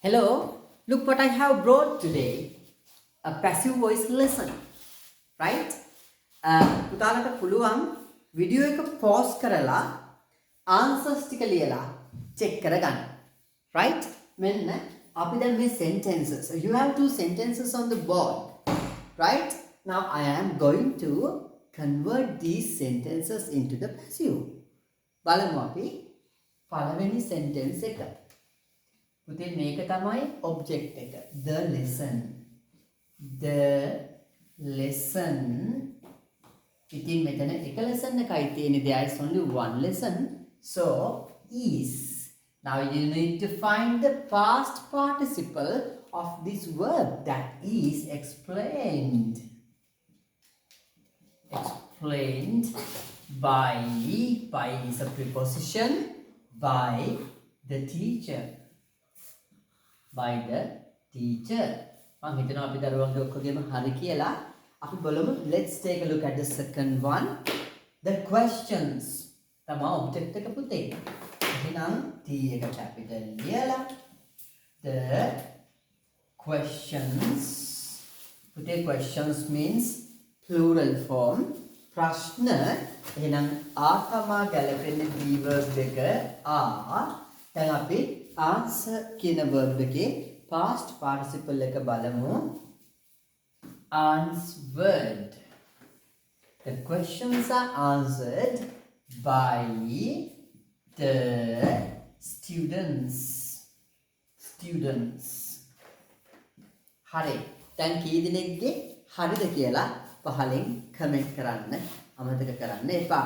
Hello, look what I have brought today. A passive voice lesson. Right? පුතාලට පුළුවන් video එක pause කරලා answers ටික ලියලා check කරගන්න. Right? මෙන්න අපි දැන් මේ sentences. You have two sentences on the board. Right? Now I am going to convert these sentences into the passive. බලමු අපි පළවෙනි sentence එක. පුතේ මේක තමයි object එක. The lesson. ඉතින් මෙතන එක lesson එකයි තියෙන්නේ. There is only one lesson. So is. Now you need to find the past participle of this verb that is explained. Explained by is a preposition by the teacher. By the teacher. මම හිතනවා අපි දරුවන්ගේ ඔක්කොගේම හරි කියලා. අපි බලමු. Let's take a look at the second one. The questions. තමයි object එක පුතේ. එහෙනම් T එක capital ලියලා the questions. පුතේ questions means plural form. ප්‍රශ්න එහෙනම් ආකමා ගැලපෙන B verb එක ආ. දැන් අපි answer කියන verb එකේ past participle එක බලමු. Answered. The questions are answered by the students. හරි. දැන් කී දිනෙකගේ හරිද කියලා පහලින් කමෙන්ට් කරන්න අමතක කරන්න එපා.